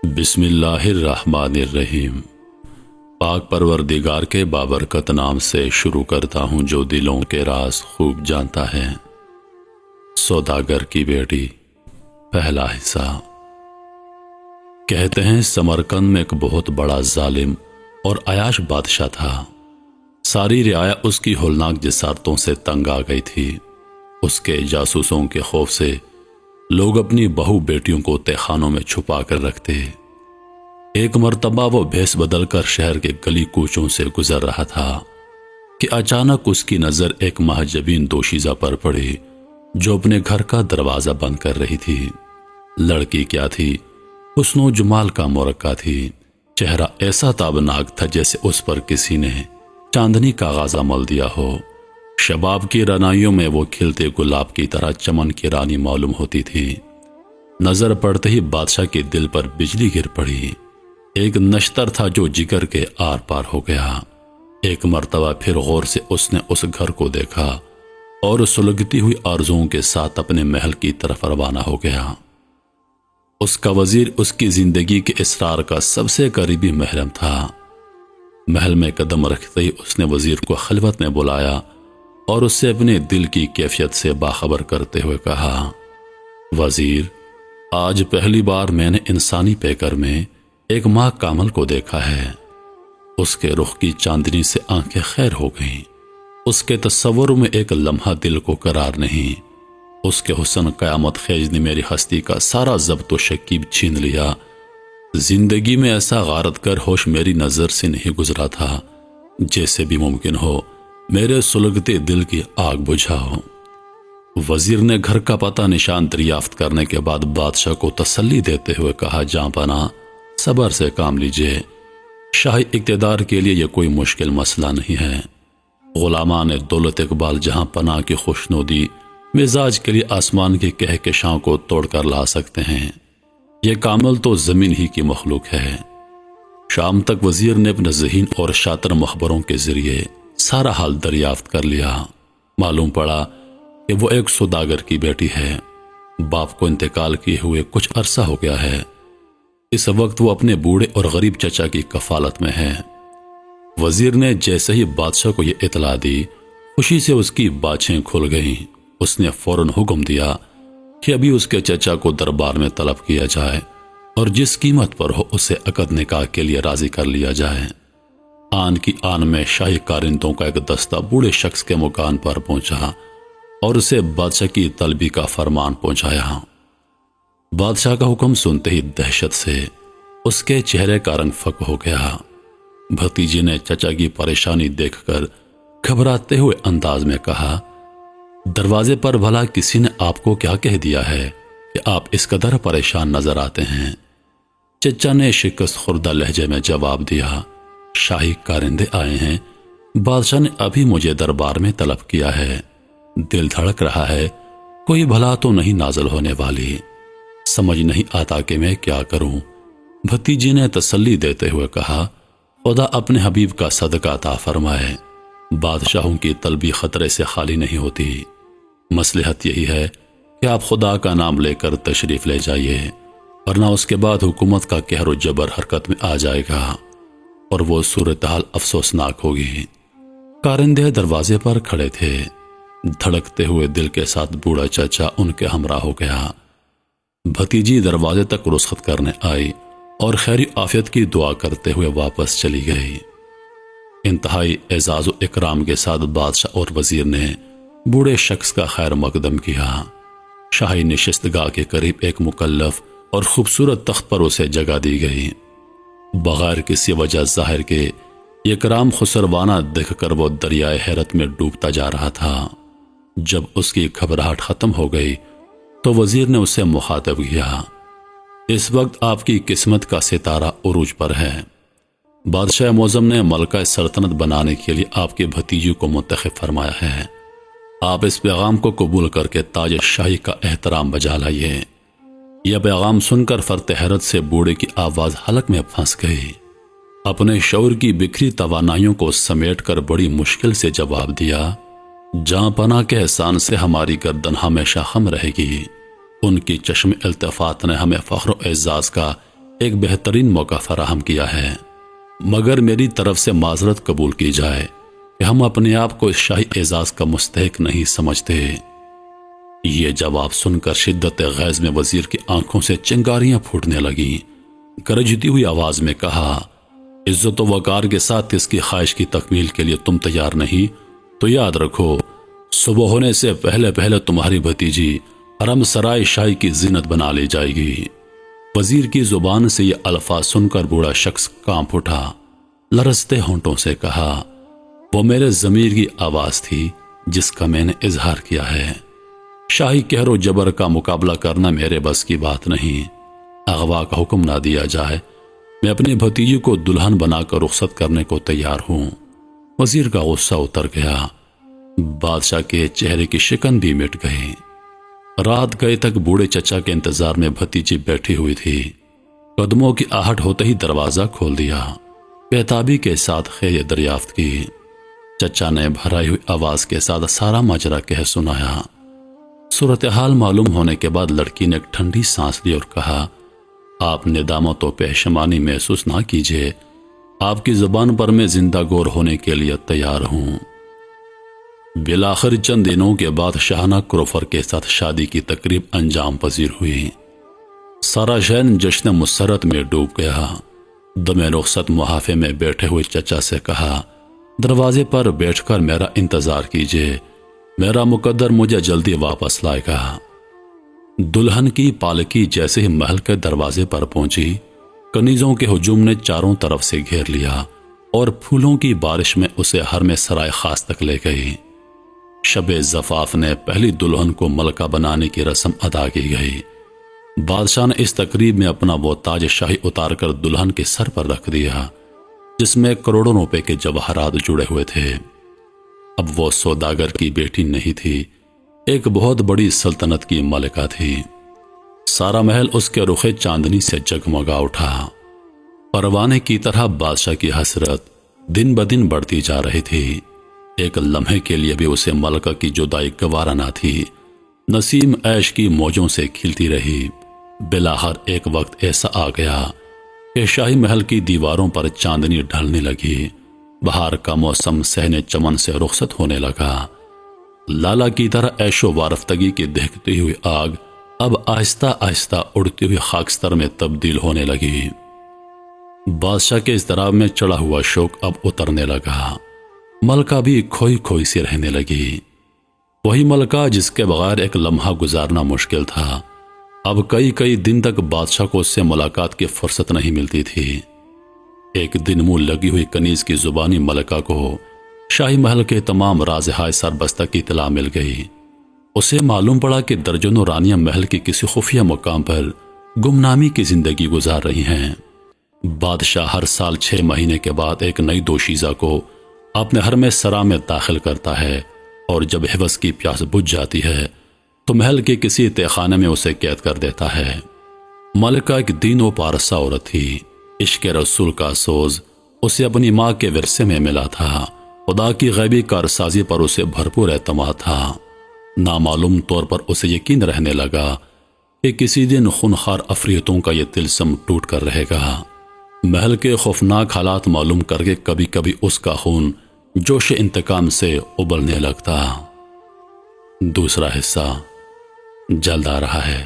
بسم اللہ الرحمن الرحیم۔ پاک پروردگار کے بابرکت نام سے شروع کرتا ہوں جو دلوں کے راز خوب جانتا ہے۔ سوداگر کی بیٹی، پہلا حصہ۔ کہتے ہیں سمرقند میں ایک بہت بڑا ظالم اور عیاش بادشاہ تھا۔ ساری رعایا اس کی ہولناک جسارتوں سے تنگ آ گئی تھی۔ اس کے جاسوسوں کے خوف سے لوگ اپنی بہو بیٹیوں کو تہخانوں میں چھپا کر رکھتے۔ ایک مرتبہ وہ بھیس بدل کر شہر کے گلی کوچوں سے گزر رہا تھا کہ اچانک اس کی نظر ایک مہجبین دوشیزہ پر پڑی جو اپنے گھر کا دروازہ بند کر رہی تھی۔ لڑکی کیا تھی؟ حسن و جمال کا مرقع تھی۔ چہرہ ایسا تابناک تھا جیسے اس پر کسی نے چاندنی کا غازہ مل دیا ہو۔ شباب کی رعنائیوں میں وہ کھلتے گلاب کی طرح چمن کی رانی معلوم ہوتی تھی۔ نظر پڑتے ہی بادشاہ کے دل پر بجلی گر پڑی۔ ایک نشتر تھا جو جگر کے آر پار ہو گیا۔ ایک مرتبہ پھر غور سے اس نے اس گھر کو دیکھا اور سلگتی ہوئی آرزوؤں کے ساتھ اپنے محل کی طرف روانہ ہو گیا۔ اس کا وزیر اس کی زندگی کے اسرار کا سب سے قریبی محرم تھا۔ محل میں قدم رکھتے ہی اس نے وزیر کو خلوت میں بلایا اور اس سے اپنے دل کی کیفیت سے باخبر کرتے ہوئے کہا، وزیر، آج پہلی بار میں نے انسانی پیکر میں ایک ماں کامل کو دیکھا ہے۔ اس کے رخ کی چاندنی سے آنکھیں خیر ہو گئیں۔ اس کے تصور میں ایک لمحہ دل کو قرار نہیں۔ اس کے حسن قیامت خیز نے میری ہستی کا سارا ضبط و شکیب چھین لیا۔ زندگی میں ایسا غارت کر ہوش میری نظر سے نہیں گزرا تھا۔ جیسے بھی ممکن ہو میرے سلگتے دل کی آگ بجھاؤ۔ وزیر نے گھر کا پتہ نشان دریافت کرنے کے بعد بادشاہ کو تسلی دیتے ہوئے کہا، جاں پناہ، صبر سے کام لیجئے۔ شاہی اقتدار کے لیے یہ کوئی مشکل مسئلہ نہیں ہے۔ غلامان دولت اقبال جہاں پناہ کی خوشنودی مزاج کے لیے آسمان کے کہکشاؤں کو توڑ کر لا سکتے ہیں، یہ کامل تو زمین ہی کی مخلوق ہے۔ شام تک وزیر نے اپنے ذہین اور شاطر مخبروں کے ذریعے سارا حال دریافت کر لیا۔ معلوم پڑا کہ وہ ایک سوداگر کی بیٹی ہے۔ باپ کو انتقال کیے ہوئے کچھ عرصہ ہو گیا ہے۔ اس وقت وہ اپنے بوڑھے اور غریب چچا کی کفالت میں ہے۔ وزیر نے جیسے ہی بادشاہ کو یہ اطلاع دی، خوشی سے اس کی باچھیں کھل گئیں۔ اس نے فوراً حکم دیا کہ ابھی اس کے چچا کو دربار میں طلب کیا جائے اور جس قیمت پر ہو اسے عقد نکاح کے لیے راضی کر لیا جائے۔ آن کی آن میں شاہی کارندوں کا ایک دستہ بوڑھے شخص کے مکان پر پہنچا اور اسے بادشاہ کی طلبی کا فرمان پہنچایا۔ بادشاہ کا حکم سنتے ہی دہشت سے اس کے چہرے کا رنگ فک ہو گیا۔ بھتیجی نے چچا کی پریشانی دیکھ کر گھبراتے ہوئے انداز میں کہا، دروازے پر بھلا کسی نے آپ کو کیا کہہ دیا ہے کہ آپ اس قدر پریشان نظر آتے ہیں؟ چچا نے شکست خوردہ لہجے میں جواب دیا، شاہی کارندے آئے ہیں۔ بادشاہ نے ابھی مجھے دربار میں طلب کیا ہے۔ دل دھڑک رہا ہے، کوئی بھلا تو نہیں نازل ہونے والی۔ سمجھ نہیں آتا کہ میں کیا کروں۔ بھتیجی نے تسلی دیتے ہوئے کہا، خدا اپنے حبیب کا صدقہ عطا فرمائے۔ بادشاہوں کی طلبی خطرے سے خالی نہیں ہوتی۔ مصلحت یہی ہے کہ آپ خدا کا نام لے کر تشریف لے جائیے، ورنہ اس کے بعد حکومت کا قہر و جبر حرکت میں آ جائے گا اور وہ صورتحال افسوسناک ہوگی۔ کارندے دروازے پر کھڑے تھے۔ دھڑکتے ہوئے دل کے ساتھ بوڑھا چچا ان کے ہمراہ ہو گیا۔ بھتیجی دروازے تک رخصت کرنے آئی اور خیر عافیت کی دعا کرتے ہوئے واپس چلی گئی۔ انتہائی اعزاز و اکرام کے ساتھ بادشاہ اور وزیر نے بوڑھے شخص کا خیر مقدم کیا۔ شاہی نشست گاہ کے قریب ایک مکلف اور خوبصورت تخت پر اسے جگہ دی گئی۔ بغیر کسی وجہ ظاہر کے یہ کرام خسروانہ دیکھ کر وہ دریائے حیرت میں ڈوبتا جا رہا تھا۔ جب اس کی گھبراہٹ ختم ہو گئی تو وزیر نے اسے مخاطب کیا، اس وقت آپ کی قسمت کا ستارہ عروج پر ہے۔ بادشاہ معظم نے ملکہ سلطنت بنانے کے لیے آپ کے بھتیجی کو منتخب فرمایا ہے۔ آپ اس پیغام کو قبول کر کے تاج شاہی کا احترام بجا لائیے۔ یہ پیغام سن کر فرط حیرت سے بوڑھے کی آواز حلق میں پھنس گئی۔ اپنے شعور کی بکھری توانائیوں کو سمیٹ کر بڑی مشکل سے جواب دیا، جاں پناہ کے احسان سے ہماری گردن ہمیشہ خم رہے گی۔ ان کی چشم التفات نے ہمیں فخر و اعزاز کا ایک بہترین موقع فراہم کیا ہے، مگر میری طرف سے معذرت قبول کی جائے کہ ہم اپنے آپ کو اس شاہی اعزاز کا مستحق نہیں سمجھتے۔ یہ جواب سن کر شدت غیظ میں وزیر کی آنکھوں سے چنگاریاں پھوٹنے لگیں۔ گرجتی ہوئی آواز میں کہا، عزت و وقار کے ساتھ اس کی خواہش کی تکمیل کے لیے تم تیار نہیں تو یاد رکھو، صبح ہونے سے پہلے پہلے تمہاری بھتیجی حرم سرائے شاہی کی زینت بنا لی جائے گی۔ وزیر کی زبان سے یہ الفاظ سن کر بوڑھا شخص کانپ اٹھا، لرزتے ہونٹوں سے کہا، وہ میرے ضمیر کی آواز تھی جس کا میں نے اظہار کیا ہے۔ شاہی قہر و جبر کا مقابلہ کرنا میرے بس کی بات نہیں۔ اغوا کا حکم نہ دیا جائے، میں اپنے بھتیجے کو دلہن بنا کر رخصت کرنے کو تیار ہوں۔ وزیر کا غصہ اتر گیا، بادشاہ کے چہرے کی شکن بھی مٹ گئی۔ رات گئے تک بوڑھے چچا کے انتظار میں بھتیجی بیٹھی ہوئی تھی۔ قدموں کی آہٹ ہوتے ہی دروازہ کھول دیا، بےتابی کے ساتھ خیر دریافت کی۔ چچا نے بھرائی ہوئی آواز کے ساتھ سارا ماجرا کہہ سنایا۔ صورتحال معلوم ہونے کے بعد لڑکی نے ایک ٹھنڈی سانس لی اور کہا، آپ ندامت و پشیمانی محسوس نہ کیجیے، آپ کی زبان پر میں زندہ گور ہونے کے لیے تیار ہوں۔ بالآخر چند دنوں کے بعد شاہانہ کروفر کے ساتھ شادی کی تقریب انجام پذیر ہوئی۔ سارا شہر جشن مسرت میں ڈوب گیا۔ دم رخصت محافے میں بیٹھے ہوئے چچا سے کہا، دروازے پر بیٹھ کر میرا انتظار کیجیے، میرا مقدر مجھے جلدی واپس لائے گا۔ دلہن کی پالکی جیسے ہی محل کے دروازے پر پہنچی، کنیزوں کے ہجوم نے چاروں طرف سے گھیر لیا اور پھولوں کی بارش میں اسے حرم سرائے خاص تک لے گئی۔ شب زفاف نے پہلی دلہن کو ملکہ بنانے کی رسم ادا کی گئی۔ بادشاہ نے اس تقریب میں اپنا وہ تاج شاہی اتار کر دلہن کے سر پر رکھ دیا جس میں کروڑوں روپے کے جواہرات جڑے ہوئے تھے۔ اب وہ سوداگر کی بیٹی نہیں تھی، ایک بہت بڑی سلطنت کی ملکہ تھی۔ سارا محل اس کے رخ چاندنی سے جگمگا اٹھا۔ پروانے کی طرح بادشاہ کی حسرت دن بدن بڑھتی جا رہی تھی۔ ایک لمحے کے لیے بھی اسے ملکہ کی جدائی گوارا نہ تھی۔ نسیم عیش کی موجوں سے کھلتی رہی۔ بالآخر ایک وقت ایسا آ گیا کہ شاہی محل کی دیواروں پر چاندنی ڈھلنے لگی۔ بہار کا موسم صحن چمن سے رخصت ہونے لگا۔ لالا کی طرح عیش و وارفتگی کی دہکتی ہوئی آگ اب آہستہ آہستہ اڑتی ہوئی خاکستر میں تبدیل ہونے لگی۔ بادشاہ کے اضطراب میں چڑھا ہوا شوق اب اترنے لگا۔ ملکہ بھی کھوئی کھوئی سی رہنے لگی۔ وہی ملکہ جس کے بغیر ایک لمحہ گزارنا مشکل تھا، اب کئی کئی دن تک بادشاہ کو اس سے ملاقات کی فرصت نہیں ملتی تھی۔ ایک دن منہ لگی ہوئی کنیز کی زبانی ملکہ کو شاہی محل کے تمام رازہائے سربستہ کی اطلاع مل گئی۔ اسے معلوم پڑا کہ درجنوں رانیاں محل کے کسی خفیہ مقام پر گمنامی کی زندگی گزار رہی ہیں۔ بادشاہ ہر سال 6 مہینے کے بعد ایک نئی دوشیزہ کو اپنے حرم سرا میں داخل کرتا ہے، اور جب حوث کی پیاس بجھ جاتی ہے تو محل کے کسی تہخانے میں اسے قید کر دیتا ہے۔ ملکہ ایک دین و پارسا عورت تھی۔ عشق رسول کا سوز اسے اپنی ماں کے ورثے میں ملا تھا۔ خدا کی غیبی کارسازی پر اسے بھرپور اعتماد تھا۔ نامعلوم طور پر اسے یقین رہنے لگا کہ کسی دن خونخوار افریتوں کا یہ طلسم ٹوٹ کر رہے گا۔ محل کے خوفناک حالات معلوم کر کے کبھی کبھی اس کا خون جوش انتقام سے ابلنے لگتا۔ دوسرا حصہ جلد آ رہا ہے۔